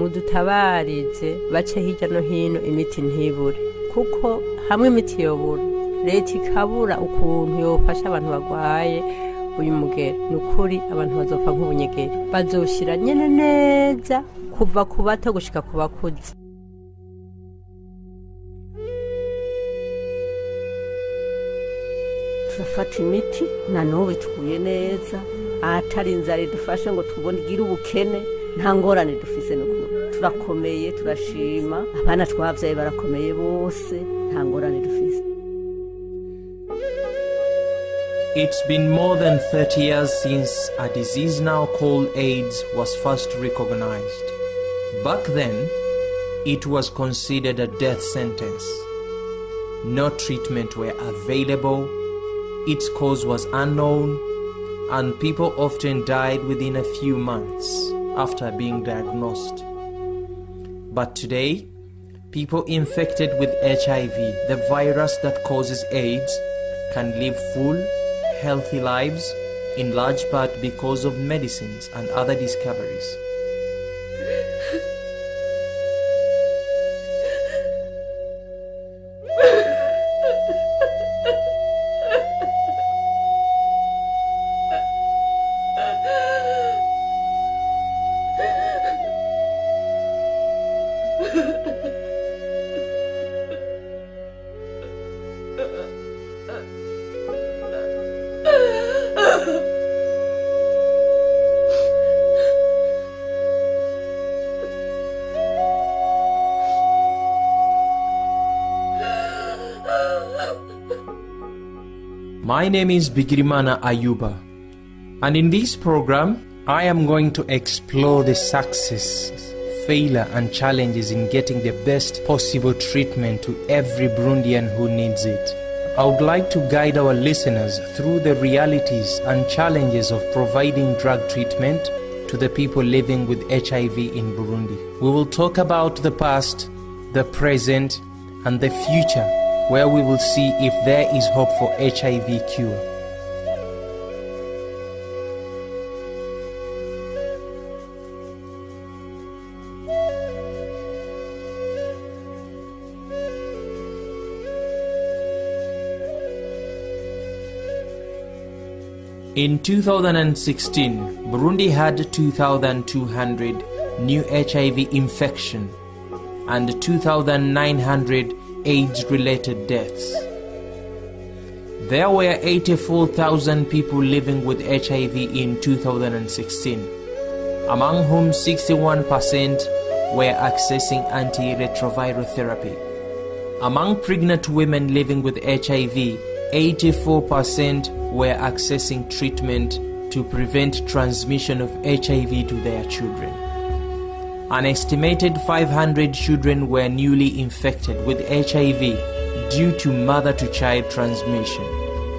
mudutabarize bace hirya no hino imiti ntibure, kuko hamwe imiti yobura leta ikabura ukuntu yofasha abantu bagwaye uyu mugera, nukuri abantu bazopfa nk'ubunyegeri, bazoshira nyene neza kuva ku bato gushika ku bakuze. turafata imiti na n'ubu ituguye neza, atari inzara idufashe ngo tubone igira ubukene, nta ngorane dufise n'ukuri, turakomeye turashima, abana twabyaye barakomeye bose, nta ngorane dufise. It's been more than 30 years since a disease now called AIDS was first recognized. Back then, it was considered a death sentence. No treatment were available, its cause was unknown, and people often died within a few months after being diagnosed. But today, people infected with HIV, the virus that causes AIDS, can live full, healthy lives, in large part because of medicines and other discoveries. My name is Bigirimana Ayuba, and in this program, I am going to explore the success, failure, and challenges in getting the best possible treatment to every Burundian who needs it. I would like to guide our listeners through the realities and challenges of providing drug treatment to the people living with HIV in Burundi. We will talk about the past, the present, and the future, where we will see if there is hope for HIV cure. In 2016, Burundi had 2,200 new HIV infection and 2,900 AIDS-related deaths. There were 84,000 people living with HIV in 2016, among whom 61% were accessing antiretroviral therapy. Among pregnant women living with HIV, 84% were accessing treatment to prevent transmission of HIV to their children. An estimated 500 children were newly infected with HIV due to mother-to-child transmission.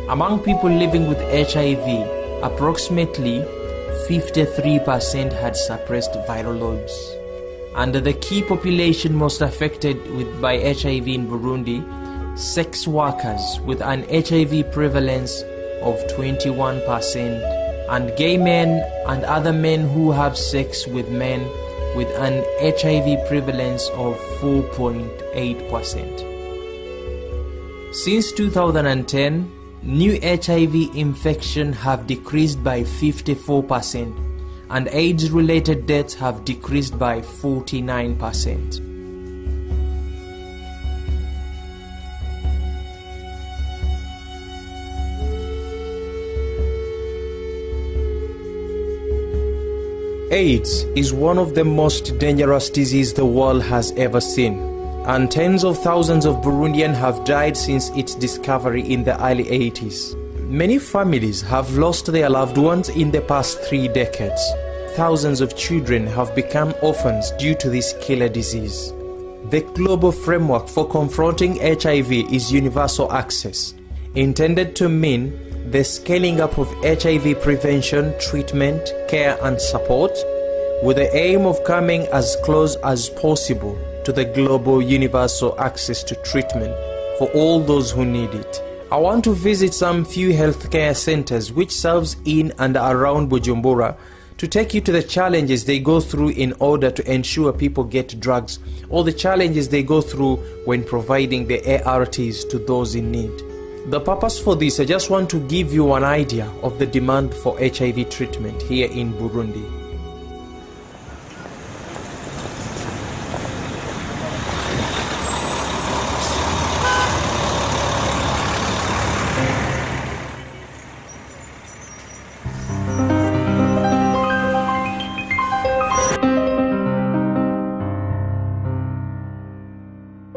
Among people living with HIV, approximately 53% had suppressed viral loads. And the key population most affected by HIV in Burundi, sex workers with an HIV prevalence of 21%, and gay men and other men who have sex with men with an HIV prevalence of 4.8%. Since 2010, new HIV infections have decreased by 54%, and AIDS-related deaths have decreased by 49%. AIDS is one of the most dangerous diseases the world has ever seen, and tens of thousands of Burundians have died since its discovery in the early 80s. Many families have lost their loved ones in the past 3 decades. Thousands of children have become orphans due to this killer disease. The global framework for confronting HIV is universal access, intended to mean the scaling up of HIV prevention, treatment, care and support, with the aim of coming as close as possible to the global universal access to treatment for all those who need it. I want to visit some few healthcare centers which serves in and around Bujumbura to take you to the challenges they go through in order to ensure people get drugs, or the challenges they go through when providing the ARTs to those in need. The purpose for this, I just want to give you an idea of the demand for HIV treatment here in Burundi.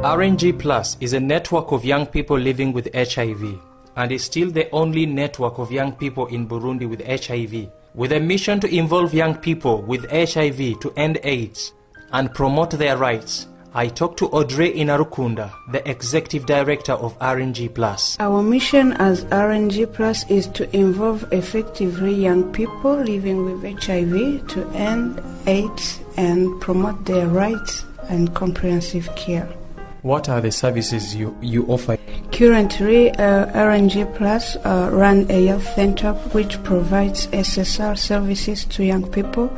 RNG Plus is a network of young people living with HIV, and is still the only network of young people in Burundi with HIV, with a mission to involve young people with HIV to end AIDS and promote their rights. I talked to Audrey Inarukunda, the Executive Director of RNG Plus. Our mission as RNG Plus is to involve effectively young people living with HIV to end AIDS and promote their rights and comprehensive care. What are the services you offer? Currently, RNG Plus run a youth center which provides SSR services to young people.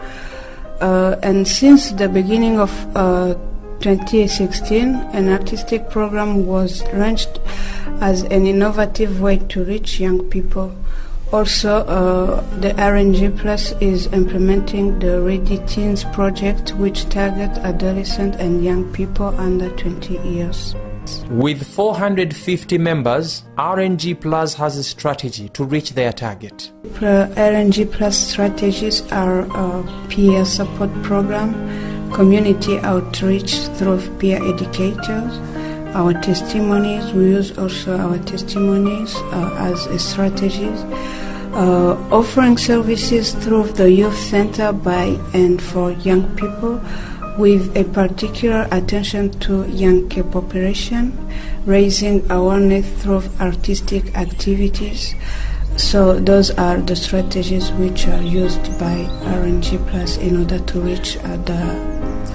And since the beginning of 2016, an artistic program was launched as an innovative way to reach young people. Also, the RNG Plus is implementing the Ready Teens project, which targets adolescent and young people under 20 years. With 450 members, RNG Plus has a strategy to reach their target. RNG Plus strategies are peer support program, community outreach through peer educators, our testimonies. We use also our testimonies as strategies. Offering services through the youth center by and for young people, with a particular attention to young care population, raising awareness through artistic activities. So those are the strategies which are used by RNG Plus in order to reach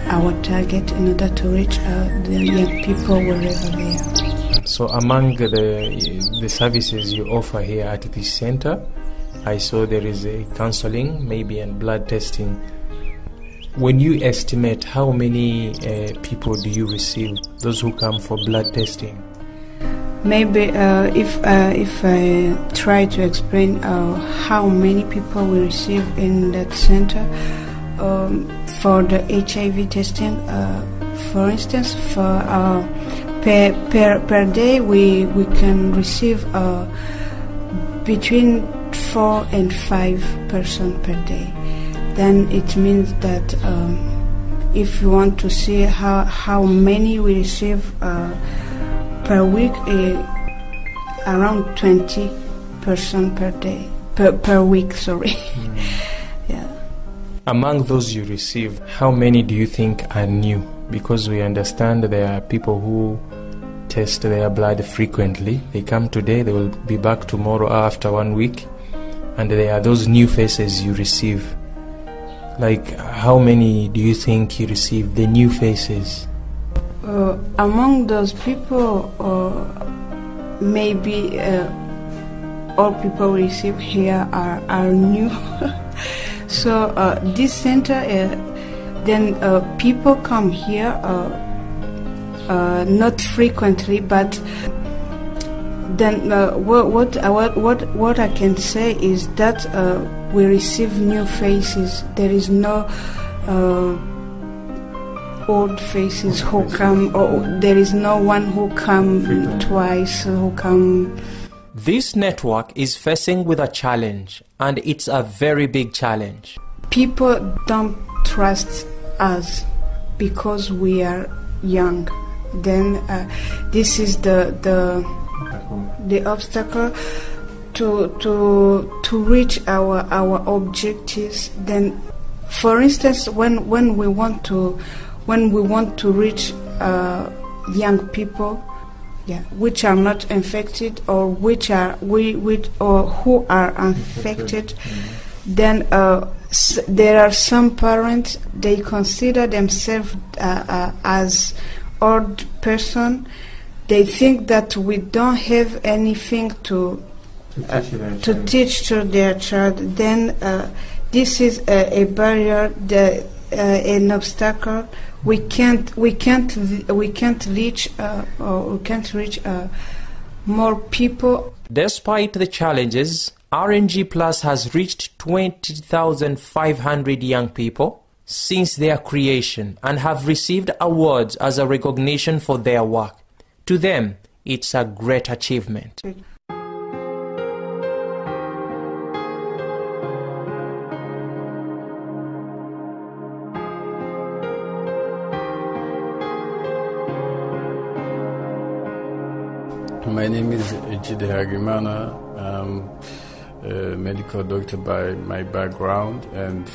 our target, in order to reach the young people wherever they are. So among the services you offer here at this center, I saw there is a counseling, maybe, and blood testing. When you estimate how many people do you receive, those who come for blood testing? Maybe if I try to explain how many people we receive in that center, for the HIV testing, for instance, for per day we can receive between 4 and 5 persons per day. Then it means that if you want to see how many we receive per week, around 20 persons per day, per week, sorry. Yeah. Among those you receive, how many do you think are new? Because we understand there are people who test their blood frequently. They come today, they will be back tomorrow after 1 week. And there are those new faces you receive. Like, how many do you think you receive, the new faces? Among those people, maybe all people we receive here are new. So this center, then people come here not frequently, but then what I can say is that we receive new faces. There is no old faces who come, or there is no one who come twice, who come. This network is facing with a challenge, and it's a very big challenge. People don't trust us because we are young. Then this is the obstacle to reach our objectives. Then, for instance, when we want to reach young people, which are not infected, or who are infected, then there are some parents, they consider themselves as old person. They think that we don't have anything to teach to their child. Then This is a barrier, an obstacle. We can't reach more people. Despite the challenges, RNG Plus has reached 20,500 young people since their creation and have received awards as a recognition for their work. To them, it's a great achievement. My name is Ejide Hagimana. I'm a medical doctor by my background, and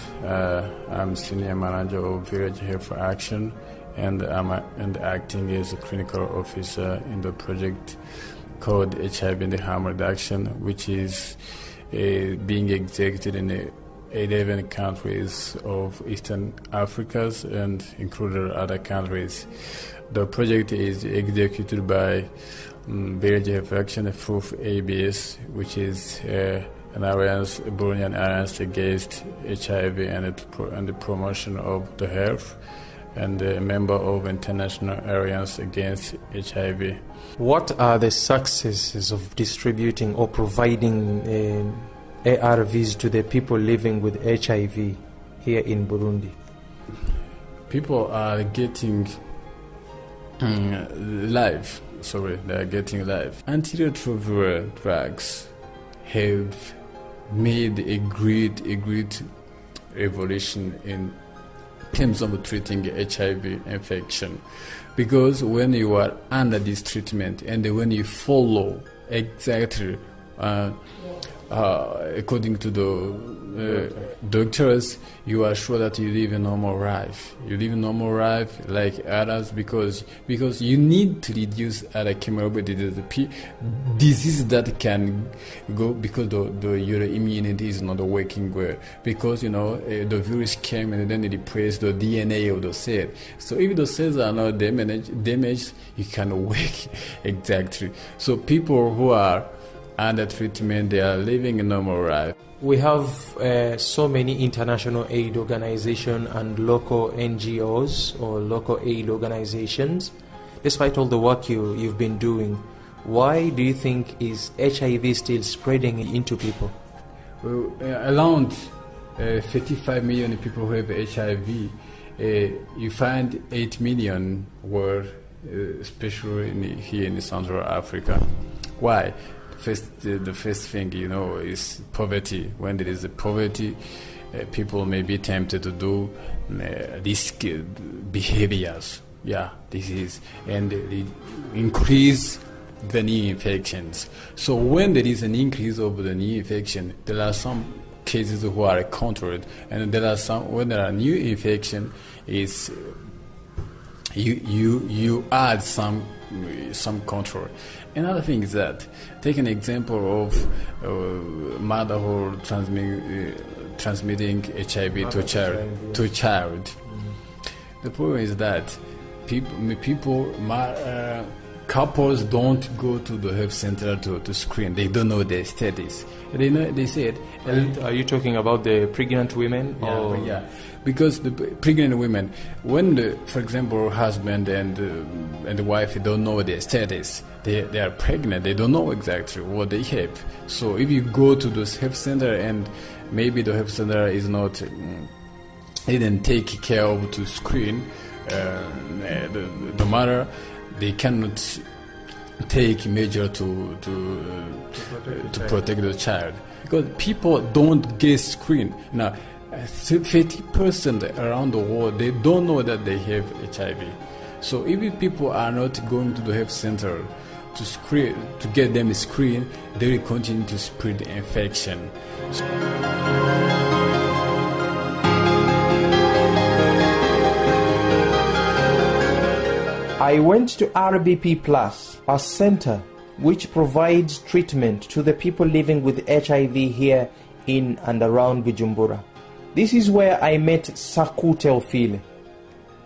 I'm senior manager of Village Health Action, and I'm acting as a clinical officer in the project called HIV and Harm Reduction, which is being executed in 11 countries of Eastern Africa and included other countries. The project is executed by Village Health Action through ABS, which is an alliance, Burundian alliance against HIV and the promotion of the health, and a member of International Alliance Against HIV. What are the successes of distributing or providing ARVs to the people living with HIV here in Burundi? People are getting life. They are getting life. Antiretroviral drugs have made a great revolution in terms of treating HIV infection, because when you are under this treatment and when you follow exactly according to the doctors, you are sure that you live a normal life. You live a normal life like others, because you need to reduce other comorbidities, diseases that can go because your immunity is not working well, because the virus came and then it replaced the DNA of the cell. So if the cells are not damaged, you can work exactly. So people who are under treatment, they are living a normal life. We have so many international aid organizations and local NGOs or local aid organizations. Despite all the work you've been doing, why do you think is HIV still spreading into people? Well, around 35 million people who have HIV. You find 8 million were especially here in Central Africa. Why? The first thing, is poverty. When there is a poverty, people may be tempted to do risky behaviors. And increase the new infections. So when there is an increase of the new infection, there are some cases who are controlled, and there are some when there are new infection, is you add some control. Another thing is that, take an example of mother who transmitting HIV to child. The problem is that couples don't go to the health center to screen. They don't know their status. They said. Are you talking about the pregnant women? Yeah. Because the pregnant women, when for example, husband and the wife don't know their status, they are pregnant, they don't know exactly what they have. So if you go to this health center and maybe the health center is not, didn't take care of to screen the mother, they cannot take measure to protect the child, because people don't get screened. Now, 30% around the world, they don't know that they have HIV. So if people are not going to the health center to get them screened, they will continue to spread the infection. I went to RBP Plus, a center which provides treatment to the people living with HIV here in and around Bujumbura. This is where I met Saku Teofile,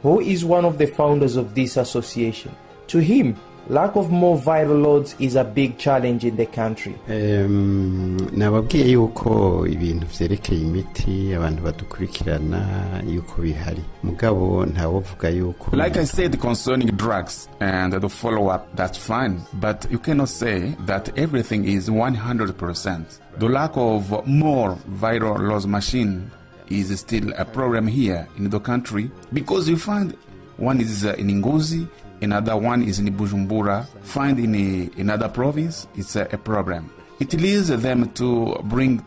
who is one of the founders of this association. To him, Lack of more viral loads is a big challenge in the country. Nababwiye yuko ibintu vyerekeye imiti abantu badukurikirana yuko bihari mugabo ntawovuga yuko. Like I said concerning drugs and the follow-up, that's fine, but you cannot say that everything is 100%. The lack of more viral load machine is still a problem here in the country, because you find one is in Ngozi, another one is in Bujumbura, find in another province, it's a problem. It leads them to bring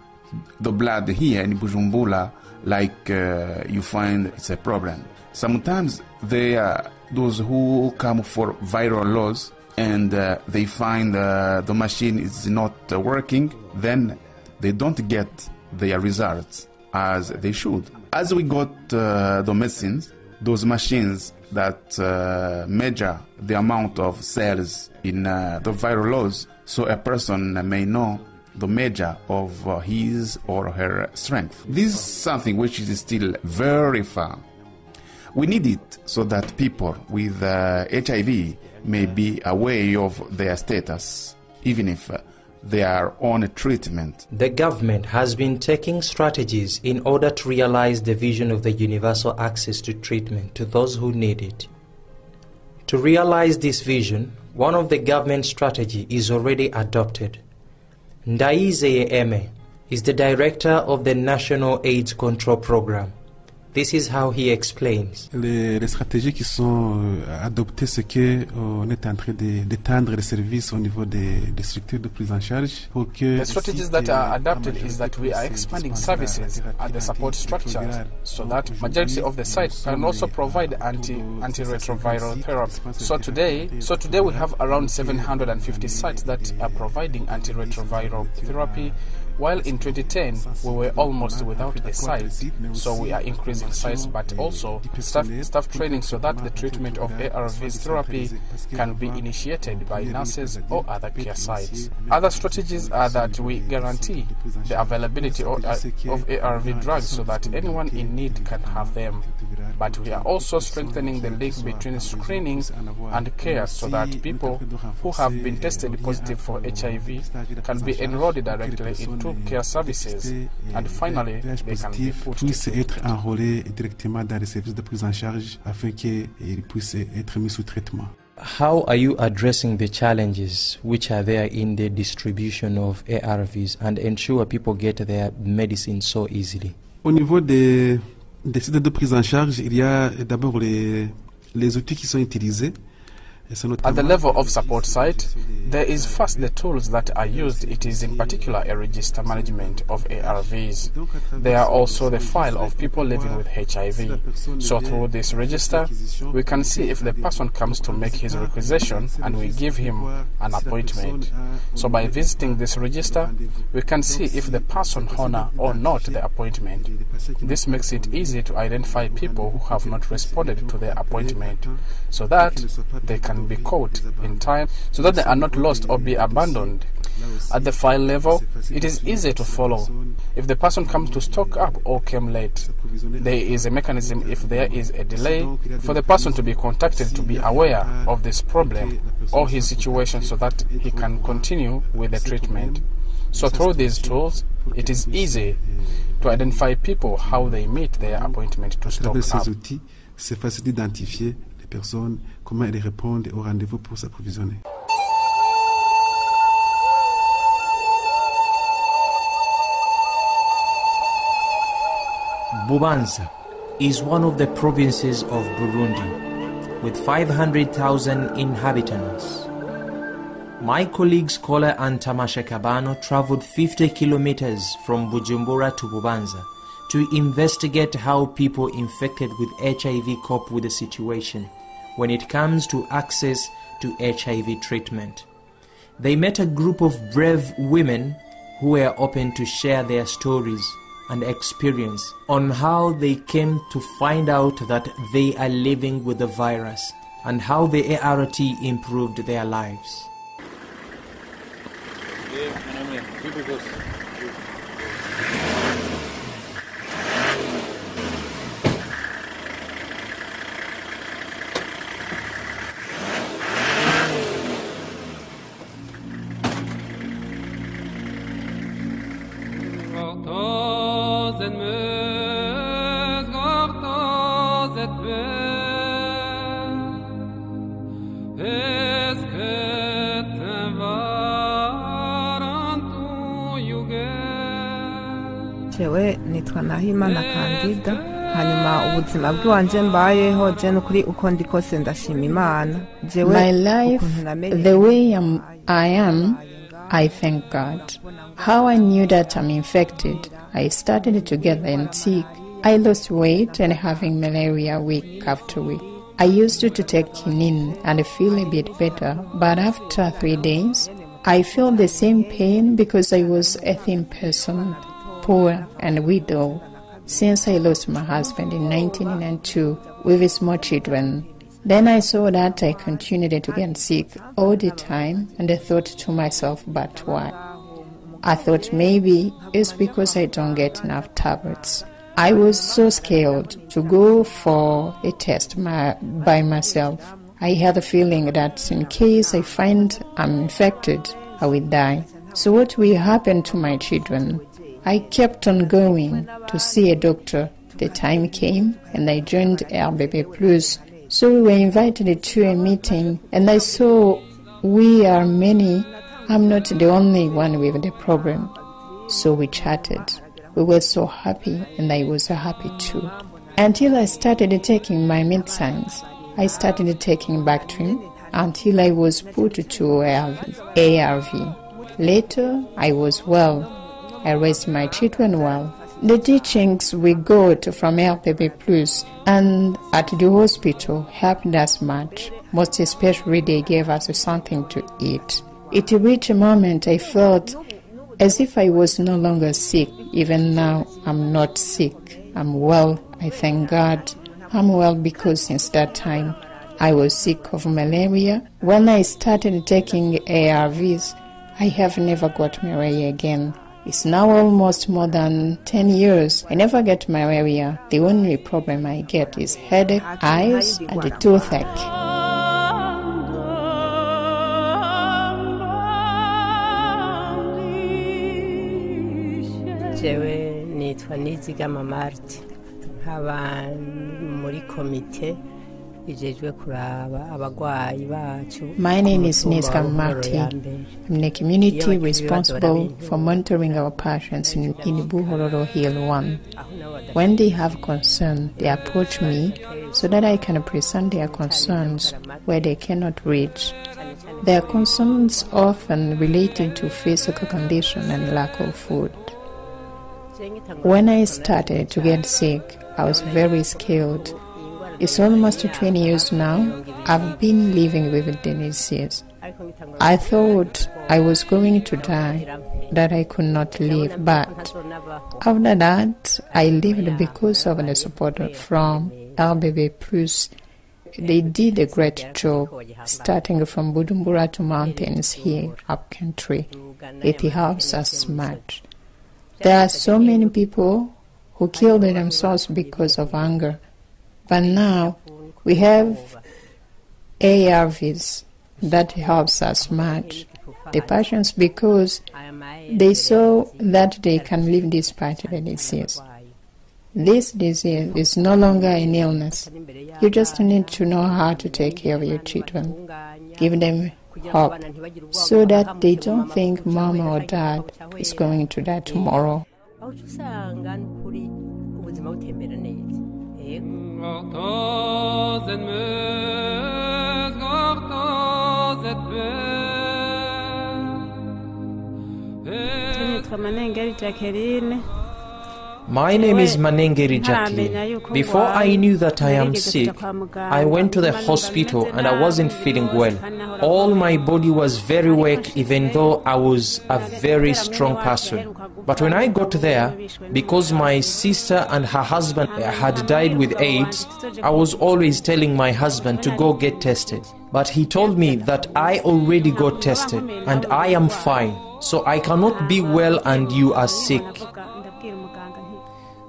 the blood here in Bujumbura, like you find it's a problem. Sometimes they are those who come for viral loads and they find the machine is not working, then they don't get their results as they should. As we got the medicines, those machines that measure the amount of cells in the viral loads, so a person may know the measure of his or her strength. This is something which is still very far. We need it so that people with HIV may be aware of their status, even if they are on treatment. The government has been taking strategies in order to realize the vision of the universal access to treatment to those who need it. To realize this vision, one of the government strategy is already adopted. Ndaizeye Eme is the director of the National AIDS Control Program. This is how he explains. Les stratégies qui sont adoptées, c'est qu'on est en train d'étendre les services au niveau des structures de prise en charge. The strategies that are adopted is that we are expanding services at the support structures so that majority of the sites can also provide antiretroviral therapy. So today we have around 750 sites that are providing antiretroviral therapy, while in 2010 we were almost without a site. So we are increasing sites, but also staff training so that the treatment of ARVs therapy can be initiated by nurses or other care sites. Other strategies are that we guarantee the availability of ARV drugs so that anyone in need can have them. But we are also strengthening the link between screening and care so that people who have been tested positive for HIV can be enrolled directly into care services, and finally they can be put puissent être enrôlés directement dans les services de prise en charge afin qu'ils puissent être mis sous traitement. How are you addressing the challenges which are there in the distribution of ARVs and ensure people get their medicine so easily? Au niveau des sites de prise en charge, il y a d'abord les outils qui sont utilisés. At the level of support site, there is first the tools that are used. It is in particular a register management of ARVs. There are also the file of people living with HIV. So through this register, we can see if the person comes to make his requisition and we give him an appointment. So by visiting this register, we can see if the person honor or not the appointment. This makes it easy to identify people who have not responded to their appointment so that they can be caught in time, so that they are not lost or be abandoned. At the file level, it is easy to follow. If the person comes to stock up or came late, there is a mechanism if there is a delay for the person to be contacted to be aware of this problem or his situation so that he can continue with the treatment. So through these tools, it is easy to identify people how they meet their appointment to stock up. C'est facile d'identifier les personnes, comment elles répondent au rendez-vous pour s'approvisionner. Bubanza is one of the provinces of Burundi, with 500,000 inhabitants. My colleague scholar Antamasha Kabano traveled 50 kilometers from Bujumbura to Bubanza to investigate how people infected with HIV cope with the situation when it comes to access to HIV treatment. They met a group of brave women who were open to share their stories and experience on how they came to find out that they are living with the virus and how the ART improved their lives. jewe nitwa Nahimana Kandida hanyuma ubuzima bw'iwanje mbayeho je n'ukuri uko ndi kose ndashima Imana jewe my life the way I am I thank God. How I knew that I'm infected, I started to get sick. I lost weight and having malaria week after week. I used to take quinine and feel a bit better, but after 3 days, I feel the same pain because I was a thin person, poor and widow. Since I lost my husband in 1992 with small children, then I saw that I continued to get sick all the time, and I thought to myself, but why? I thought maybe it's because I don't get enough tablets. I was so scared to go for a test by myself. I had a feeling that in case I find I'm infected, I will die. So what will happen to my children? I kept on going to see a doctor. The time came and I joined RBB Plus. So we were invited to a meeting and I saw we are many. I'm not the only one with the problem. So we chatted. We were so happy and I was happy too. Until I started taking my medicines. I started taking Bactrim until I was put to ARV. Later, I was well. I raised my children well. The teachings we got from RPP Plus and at the hospital helped us much. Most especially they gave us something to eat. It reached a moment I felt as if I was no longer sick. Even now, I'm not sick. I'm well. I thank God. I'm well because since that time, I was sick of malaria. When I started taking ARVs, I have never got malaria again. It's now almost more than 10 years. I never get malaria. The only problem I get is headache, eyes, and the toothache. jewe nitwa Nizigama Marti nkaba muri komite ijejwe kuraba abagwayi bacu. My name is Nizigama Marti. I'm the community responsible for monitoring our patients in Buhororo Hill 1. When they have concern, they approach me so that I can present their concerns where they cannot reach. Their concerns often related to physical condition and lack of food. When I started to get sick, I was very scared. It's almost 20 years now. I've been living with the disease. I thought I was going to die, that I could not live, but after that, I lived because of the support from RBB Plus. They did a great job, starting from Bujumbura to mountains here, up country. It helps us much. There are so many people who killed themselves because of hunger. But now we have ARVs that helps us much. The patients, because they saw that they can live despite the disease. This disease is no longer an illness. You just need to know how to take care of your children. Give them hope so that they don't think mom or dad is going to die tomorrow. My name is Manengeri Jacqueline. Before I knew that I am sick, I went to the hospital and I wasn't feeling well. All my body was very weak even though I was a very strong person. But when I got there, because my sister and her husband had died with AIDS, I was always telling my husband to go get tested. But he told me that I already got tested and I am fine. So I cannot be well and you are sick.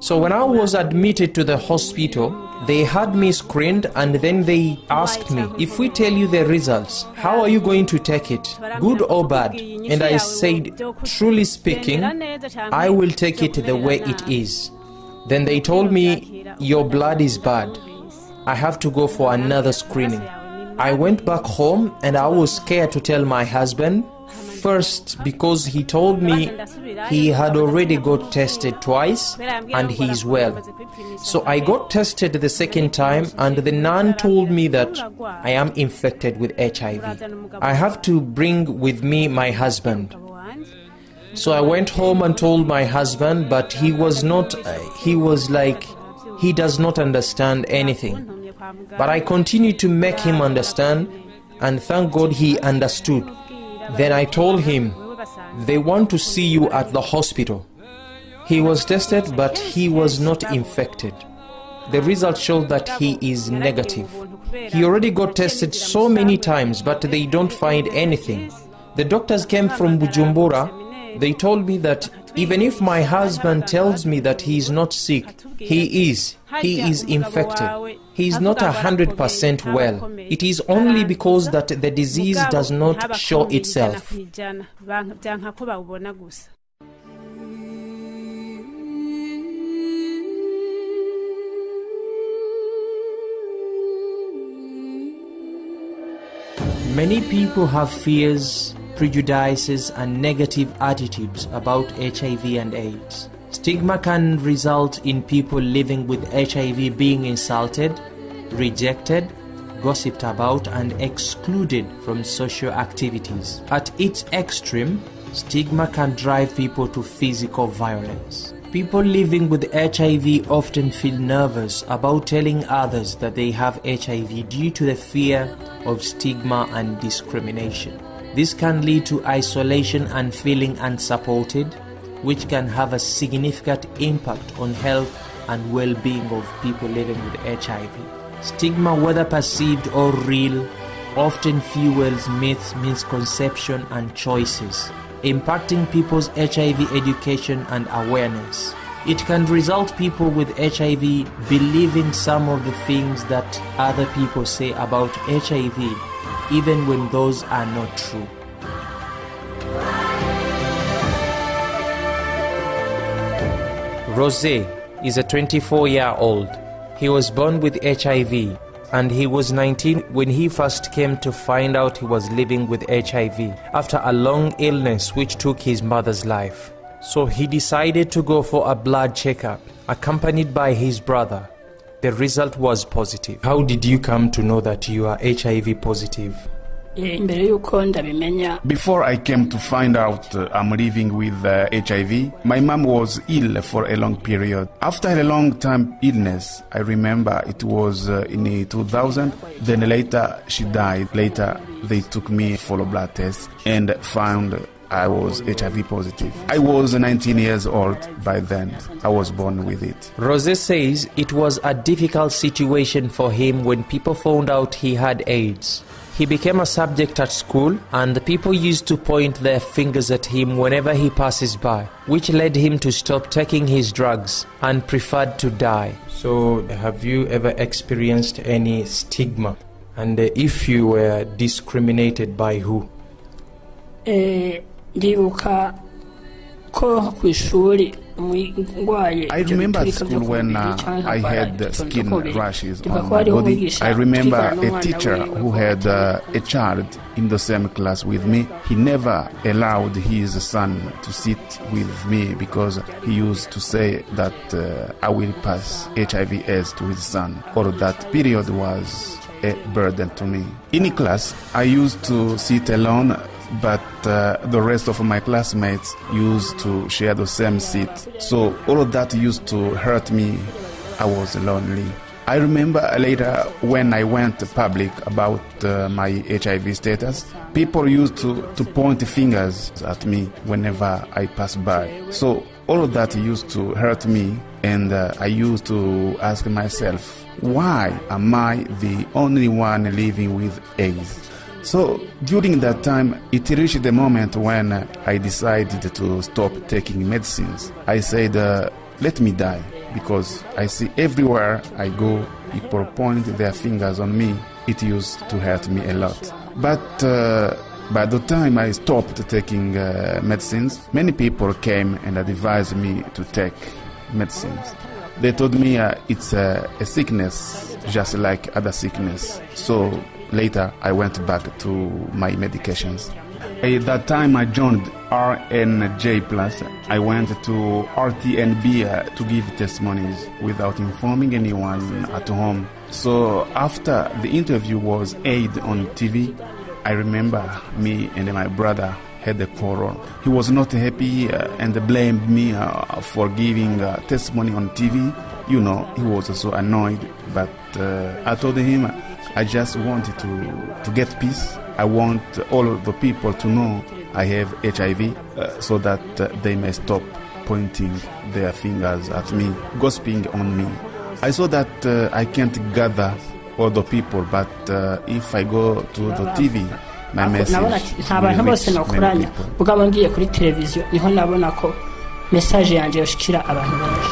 So when I was admitted to the hospital, they had me screened and then they asked me, if we tell you the results, how are you going to take it, good or bad? And I said, truly speaking, I will take it the way it is. Then they told me, your blood is bad. I have to go for another screening. I went back home and I was scared to tell my husband. First, because he told me he had already got tested twice and he's well. So I got tested the second time and the nun told me that I am infected with HIV. I have to bring with me my husband. So I went home and told my husband, but he was like, he does not understand anything. But I continued to make him understand, and thank God he understood. Then I told him, they want to see you at the hospital. He was tested, but he was not infected. The results showed that he is negative. He already got tested so many times, but they don't find anything. The doctors came from Bujumbura. They told me that even if my husband tells me that he is not sick, he is infected. He is not 100% well. It is only because that the disease does not show itself. Many people have fears, prejudices and negative attitudes about HIV and AIDS. Stigma can result in people living with HIV being insulted, rejected, gossiped about and excluded from social activities. At its extreme, stigma can drive people to physical violence. People living with HIV often feel nervous about telling others that they have HIV due to the fear of stigma and discrimination. This can lead to isolation and feeling unsupported, which can have a significant impact on health and well-being of people living with HIV. Stigma, whether perceived or real, often fuels myths, misconception and choices, impacting people's HIV education and awareness. It can result people with HIV believing some of the things that other people say about HIV, even when those are not true. Rosé is a 24-year-old. He was born with HIV and he was 19 when he first came to find out he was living with HIV after a long illness which took his mother's life. So he decided to go for a blood checkup, accompanied by his brother. The result was positive. How did you come to know that you are HIV positive? Before I came to find out I'm living with HIV, my mom was ill for a long period. After a long time illness, I remember it was in 2000, then later she died. Later they took me for a blood test and found I was HIV positive. I was 19 years old by then. I was born with it. Rosé says it was a difficult situation for him when people found out he had AIDS. He became a subject at school and the people used to point their fingers at him whenever he passes by, which led him to stop taking his drugs and preferred to die. So have you ever experienced any stigma? And if you were discriminated by who? I remember at school when I had skin rashes on my body. I remember a teacher who had a child in the same class with me. He never allowed his son to sit with me because he used to say that I will pass HIV/AIDS to his son, or that period was a burden to me. In class, I used to sit alone, but the rest of my classmates used to share the same seat. So all of that used to hurt me. I was lonely. I remember later when I went public about my HIV status, people used to point fingers at me whenever I passed by. So all of that used to hurt me, and I used to ask myself, why am I the only one living with AIDS? So during that time, it reached the moment when I decided to stop taking medicines. I said, let me die, because I see everywhere I go, people point their fingers on me. It used to hurt me a lot. But by the time I stopped taking medicines, many people came and advised me to take medicines. They told me it's a sickness, just like other sickness. So later I went back to my medications. At that time I joined RNJ+. I went to RTNB to give testimonies without informing anyone at home. So after the interview was aired on TV, I remember me and my brother had a quarrel. He was not happy and blamed me for giving testimony on TV. You know, he was so annoyed. But I told him I just wanted to get peace. I want all of the people to know I have HIV so that they may stop pointing their fingers at me, gossiping on me. I saw that I can't gather all the people, but if I go to the TV, my message will reach many people. Bugabo ngiye kuri televiziyo niho nabona ko message yanje yoshikira abantu benshi.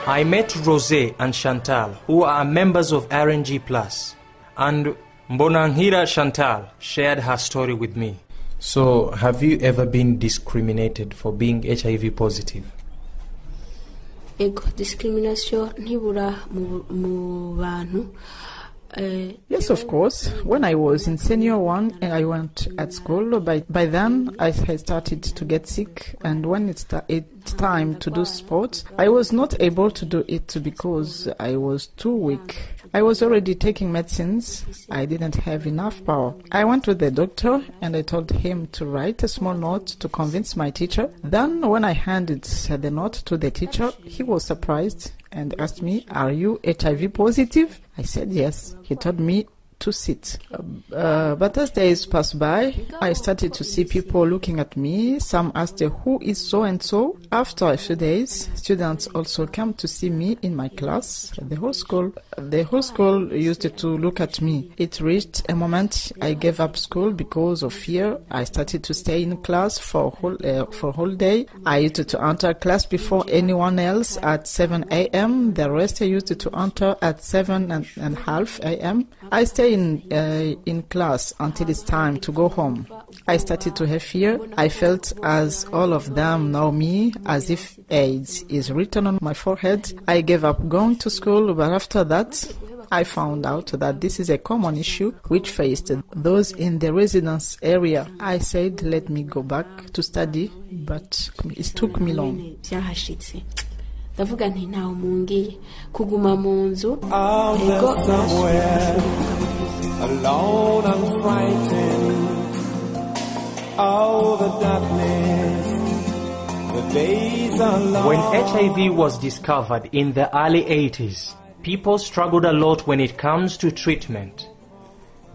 I met Rosé and Chantal, who are members of RNG+, and Mbonanhira Chantal shared her story with me. So, have you ever been discriminated for being HIV positive? Ego discrimination ntibura mu bantu. Yes, of course. When I was in senior 1 and I went at school, by then I had started to get sick, and when it's time to do sports, I was not able to do it because I was too weak. I was already taking medicines. I didn't have enough power. I went to the doctor and I told him to write a small note to convince my teacher. Then when I handed the note to the teacher, he was surprised and asked me, "Are you HIV positive?" I said yes. He told me to sit. But as days passed by, I started to see people looking at me. Some asked, "Who is so-and-so?" After a few days, students also came to see me in my class. The whole school used to look at me. It reached a moment I gave up school because of fear. I started to stay in class for whole day. I used to enter class before anyone else at 7 a.m. The rest used to enter at 7:30 a.m. I stayed in class until it's time to go home. I started to have fear. I felt as all of them know me, as if AIDS is written on my forehead. I gave up going to school, but after that, I found out that this is a common issue which faced those in the residence area. I said, let me go back to study, but it took me long. Ndavuga nti ntaho mungiye kuguma mu nzu alone and frightened. Oh, the darkness, the days are long. When HIV was discovered in the early 80s, people struggled a lot when it comes to treatment.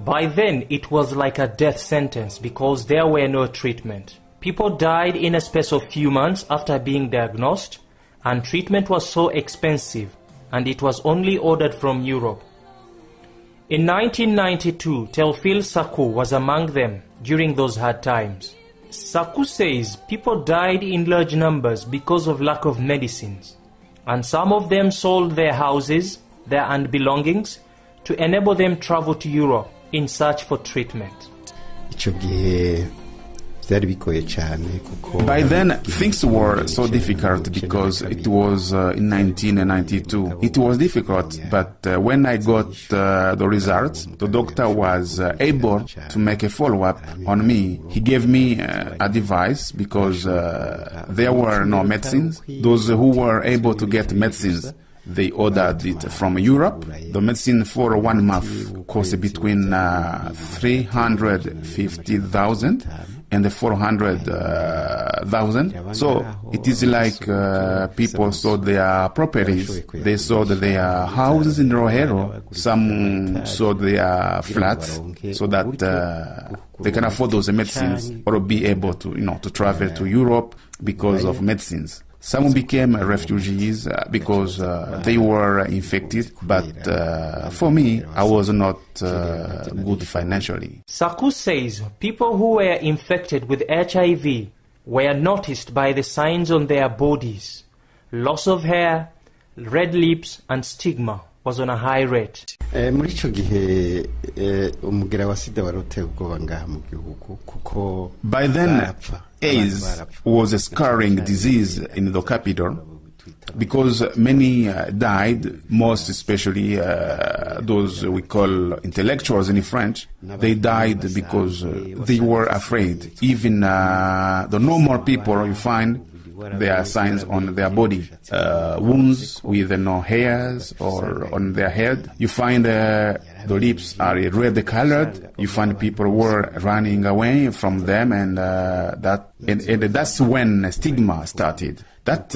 By then, it was like a death sentence because there were no treatment. People died in a space of few months after being diagnosed, and treatment was so expensive, and it was only ordered from Europe. In 1992, Théophile Sakou was among them during those hard times. Sakou says people died in large numbers because of lack of medicines, and some of them sold their houses, their belongings, to enable them travel to Europe in search for treatment. By then, things were so difficult because it was in 1992. It was difficult, but when I got the results, the doctor was able to make a follow-up on me. He gave me a device because there were no medicines. Those who were able to get medicines, they ordered it from Europe. The medicine for 1 month cost between 350,000 and 400,000. So it is like people sold their properties. They sold their houses in Rohero. Some sold their flats so that they can afford those medicines or be able to, to travel to Europe because of medicines. Some became refugees because they were infected, but for me, I was not good financially. Sakou says people who were infected with HIV were noticed by the signs on their bodies: loss of hair, red lips, and stigma. was on a high rate. Muri ico gihe umugera wa sida waroteye ubwoba ngaha mu gihugu kuko by then AIDS was a scarring disease in the capital because many died, most especially those we call intellectuals in French. They died because they were afraid. Even the normal people, you find there are signs on their body, wounds with no hairs or on their head. You find the lips are red colored. You find people were running away from them, and that's when stigma started. That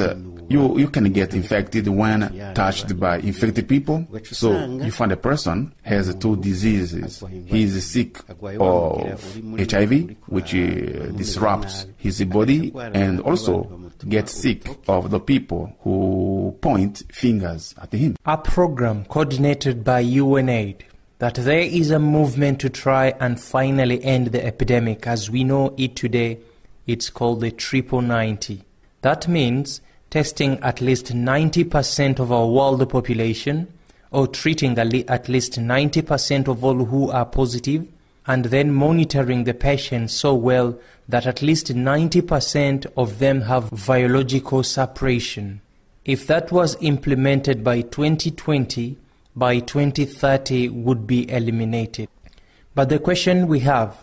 you can get infected when touched by infected people. So you find a person has two diseases. He is sick of HIV, which disrupts his body, and also get sick of the people who point fingers at him. A program coordinated by UNAID, that there is a movement to try and finally end the epidemic as we know it today. It's called the 90-90. That means testing at least 90% of our world population, or treating at least 90% of all who are positive, and then monitoring the patients so well that at least 90% of them have biological suppression. If that was implemented by 2020, by 2030 would be eliminated. But the question we have,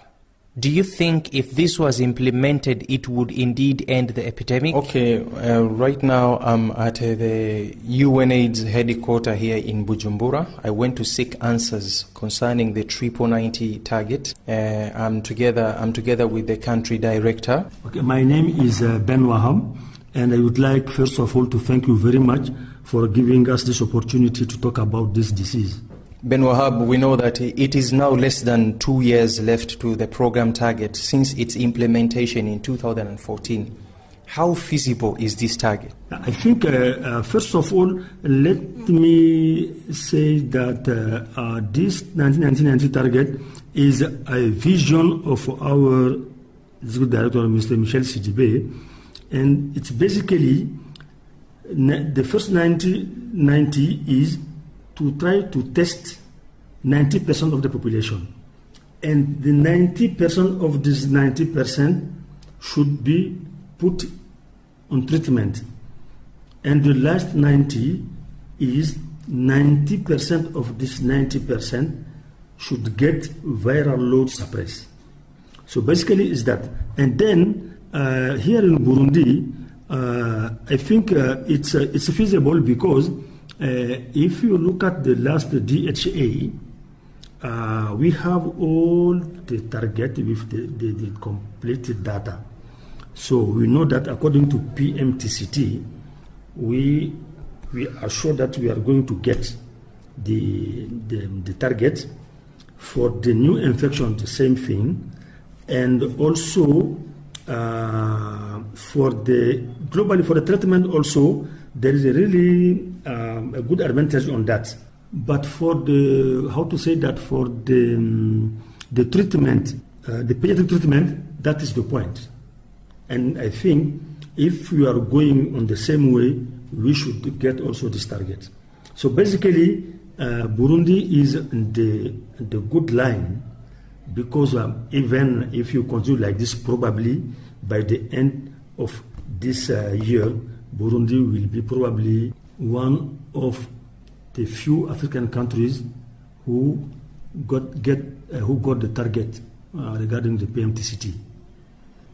do you think if this was implemented, it would indeed end the epidemic? Okay, right now I'm at the UNAIDS headquarters here in Bujumbura. I went to seek answers concerning the 90-90 target. I'm together with the country director. Okay, my name is Ben Waham, and I would like first of all to thank you very much for giving us this opportunity to talk about this disease. Ben Wahab, we know that it is now less than 2 years left to the program target since its implementation in 2014. How feasible is this target? I think, first of all, let me say that this 1990 target is a vision of our Executive Director, Mr. Michel Sidibe, and it's basically the first 90 is to try to test 90% of the population. And the 90% of this 90% should be put on treatment. And the last 90 is 90% of this 90% should get viral load suppressed. So basically is that. And then here in Burundi, I think it's feasible because if you look at the last DHA, we have all the target with the complete data. So we know that according to PMTCT, we are sure that we are going to get the target. For the new infection, the same thing, and also for the treatment also, there is a really a good advantage on that. But for for the treatment, the pediatric treatment, that is the point. And I think if we are going on the same way, we should get also this target. So basically, Burundi is the good line, because even if you continue like this, probably by the end of this year, Burundi will be probably one of the few African countries who got the target regarding the PMTCT.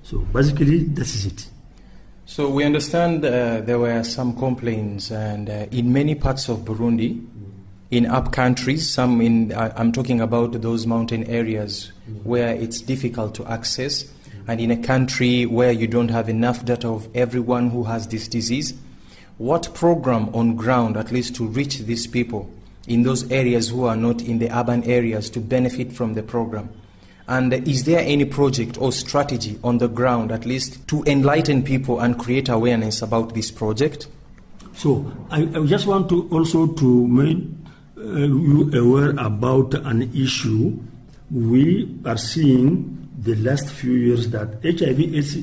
So basically, this is it. So we understand there were some complaints, and in many parts of Burundi, in up countries, I'm talking about those mountain areas where it's difficult to access, and in a country where you don't have enough data of everyone who has this disease. What program on ground, at least to reach these people in those areas who are not in the urban areas, to benefit from the program? And is there any project or strategy on the ground, at least, to enlighten people and create awareness about this project? So I just want to also to make you aware about an issue we are seeing the last few years, that HIV/AIDS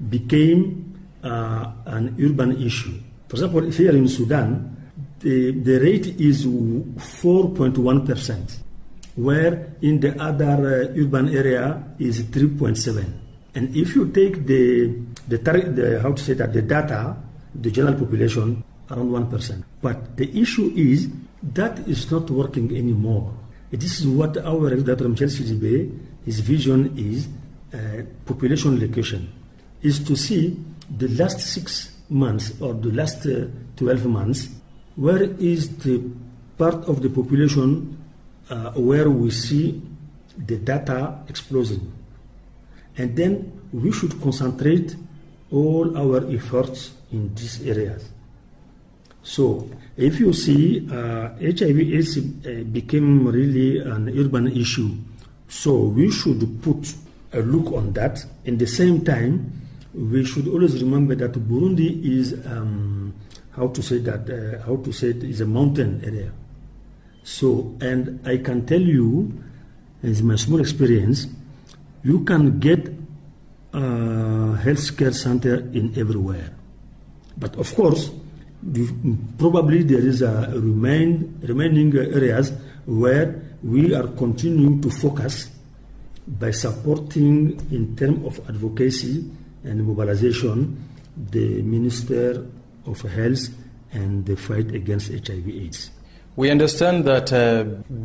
became an urban issue. For example, here in Sudan, the rate is 4.1%, where in the other urban area is 3.7%. And if you take the data, the general population, around 1%. But the issue is that is not working anymore. This is what our regulator, Michel Sidibe, his vision is population location, is to see the last 6 months or the last 12 months, where is the part of the population where we see the data exploding. And then we should concentrate all our efforts in these areas. So if you see HIV/AIDS became really an urban issue, so we should put a look on that. In the same time, we should always remember that Burundi is is a mountain area. So, and I can tell you, as my small experience, you can get a healthcare center in everywhere. But of course, probably there is a remaining areas where we are continuing to focus by supporting in terms of advocacy and mobilization the Minister of Health and the fight against HIV/AIDS. We understand that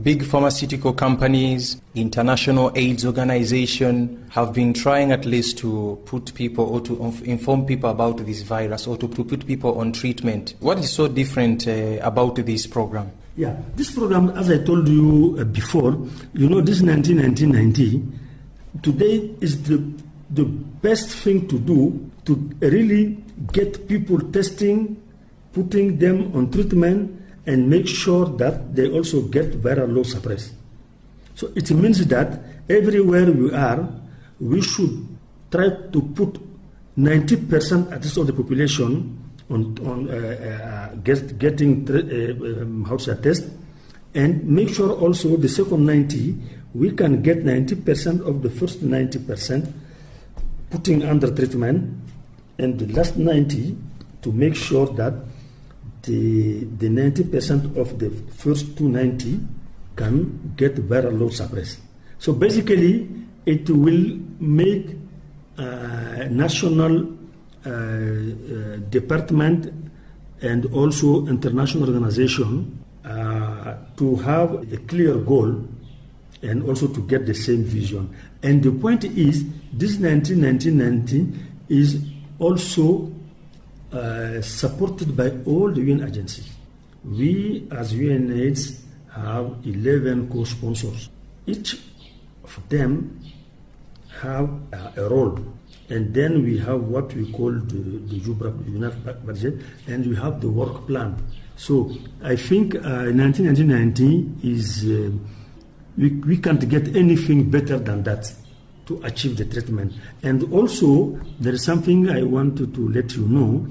big pharmaceutical companies, international AIDS organization have been trying at least to put people or to inform people about this virus or to put people on treatment. What is so different about this program? Yeah, this program, as I told you before, this 1990, today is the best thing to do to really get people testing, putting them on treatment, and make sure that they also get viral load suppressed. So it means that everywhere we are, we should try to put 90% at least of the population on getting test, and make sure also the second 90, we can get 90% of the first 90% putting under treatment, and the last 90 to make sure that the 90% of the first 290 can get viral load suppressed. So basically, it will make national department and also international organization to have a clear goal and also to get the same vision. And the point is, this 1990 is also supported by all the UN agencies. We, as UNAIDS, have 11 co-sponsors. Each of them have a role. And then we have what we call the UNAF budget, and we have the work plan. So I think 1990 is, we can't get anything better than that to achieve the treatment. And also, there is something I wanted to let you know.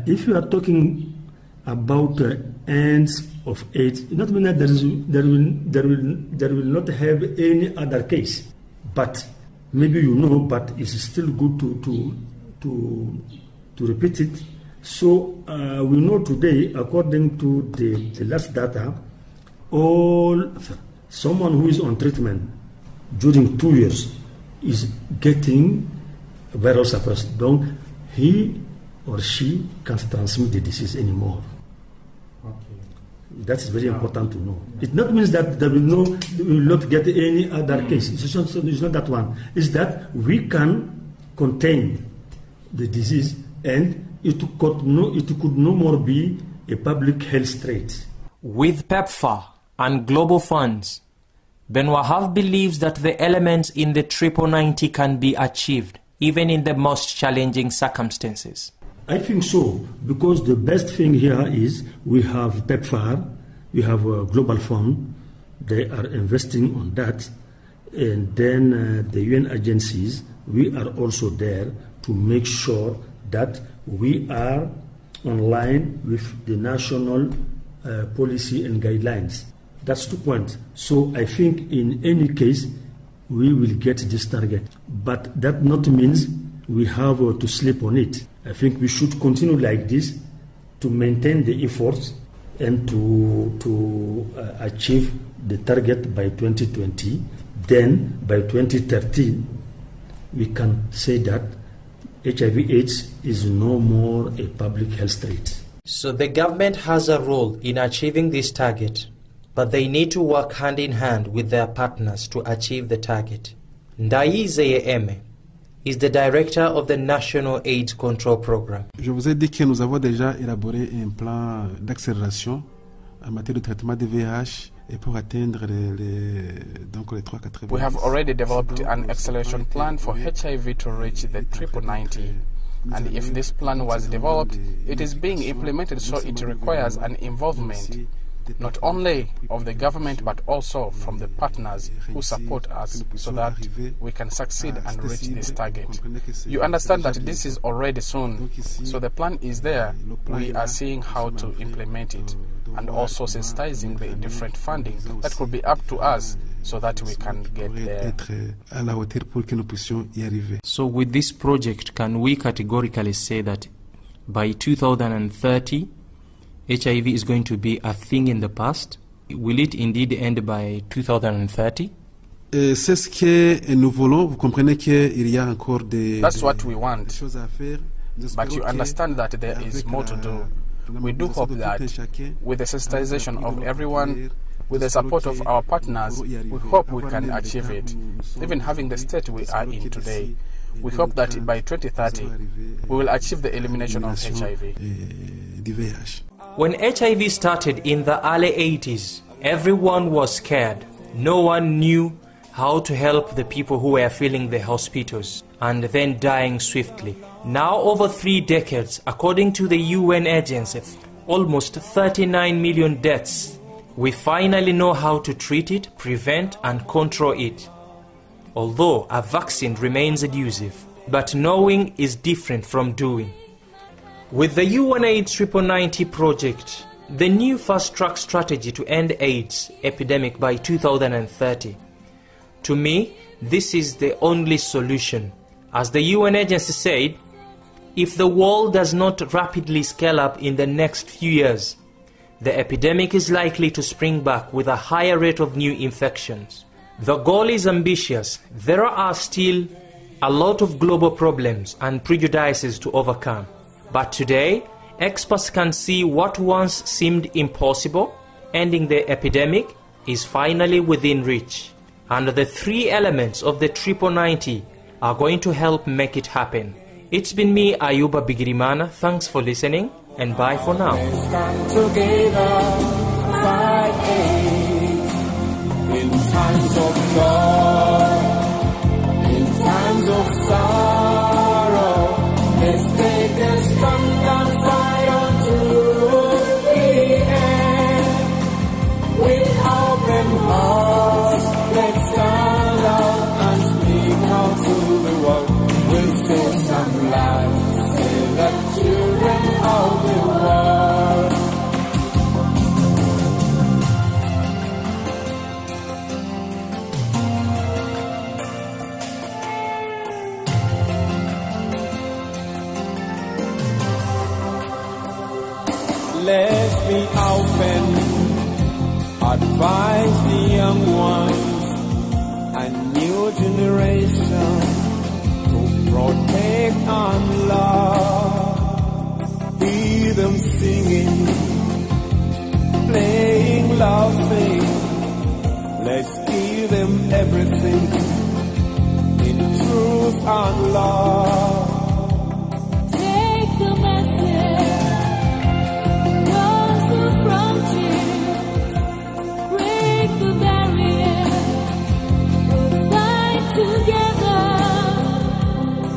If you are talking about ends of AIDS, it doesn't mean that there will not have any other case. But maybe but it's still good to repeat it. So we know today, according to the last data, someone who is on treatment during 2 years is getting viral suppressed. Donc, he or she can't transmit the disease anymore. Okay. That's very important to know. It not means that we will not get any other case. It's not that one. It's that we can contain the disease, and it could no more be a public health threat. With PEPFAR and global funds, Ben Wahab believes that the elements in the 90 can be achieved, even in the most challenging circumstances. I think so, because the best thing here is we have PEPFAR, we have a global fund, they are investing on that, and then the UN agencies, we are also there to make sure that we are online with the national policy and guidelines. That's 2 points. So I think in any case, we will get this target. But that not means we have to sleep on it. I think we should continue like this to maintain the efforts and to achieve the target by 2020. Then by 2030, we can say that HIV/AIDS is no more a public health threat. So the government has a role in achieving this target, but they need to work hand in hand with their partners to achieve the target. Ndayize Eme is the director of the National AIDS Control Program. Je vous ai dit que nous avons déjà élaboré un plan d'accélération en matière de traitement du VIH et pour atteindre les 380. We have already developed an acceleration plan for HIV to reach the 90. And if this plan was developed, it is being implemented, so it requires an involvement not only of the government but also from the partners who support us so that we can succeed and reach this target. You understand that this is already soon, so the plan is there. We are seeing how to implement it and also sensitizing the different funding that could be up to us so that we can get there. So with this project, can we categorically say that by 2030, HIV is going to be a thing in the past? Will it indeed end by 2030? C'est ce que nous voulons. Vous comprenez qu'il y a encore des That's what we want. But you understand that there is more to do. We do hope that with the sensitization of everyone, with the support of our partners, we hope we can achieve it. Even having the state we are in today, we hope that by 2030, we will achieve the elimination of HIV. When HIV started in the early 80s, everyone was scared. No one knew how to help the people who were filling the hospitals and then dying swiftly. Now, over 3 decades, according to the UN agency, almost 39 million deaths. We finally know how to treat it, prevent and control it. Although a vaccine remains elusive, but knowing is different from doing. With the UNAIDS 90 project, the new fast-track strategy to end AIDS epidemic by 2030, to me, this is the only solution. As the UN agency said, if the world does not rapidly scale up in the next few years, the epidemic is likely to spring back with a higher rate of new infections. The goal is ambitious. There are still a lot of global problems and prejudices to overcome. But today, experts can see what once seemed impossible, ending the epidemic, is finally within reach. And the 3 elements of the 90 are going to help make it happen. It's been me, Ayuba Bigirimana. Thanks for listening, and bye for now. Stand together, fight AIDS. In times of joy, in times of sorrow, let's take a stand and fight on to the end. With open hearts, let's stand up and speak out to the world. We'll save some lives, save the children of the world. Let's be open, advise the young ones, a new generation, to protect and love. Hear them singing, playing, laughing. Let's give them everything in truth and love. Take the message, cross the frontier, break the barrier, we'll fight together.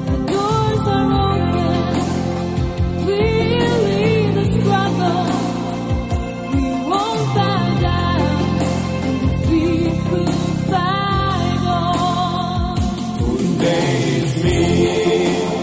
The doors are open, we'll lead the struggle. We won't bow down, and we will fight on. Today is me.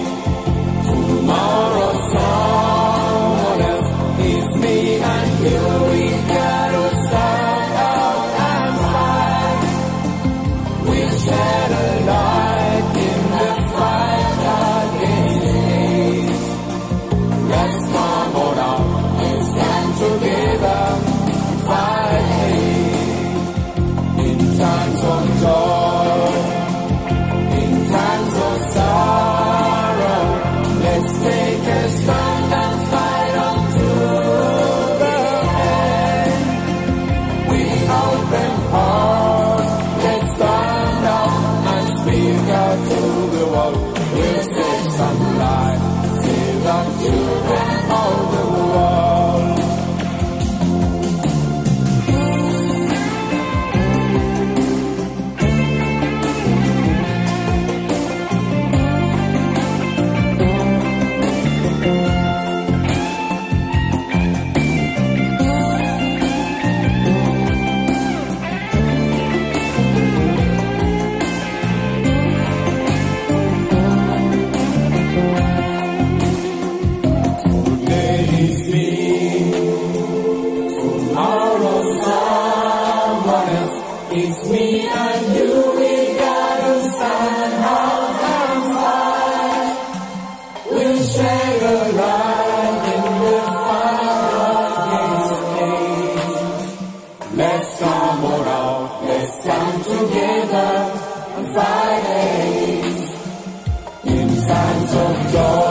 Let's come on out, let's stand together on Fridays in times of joy.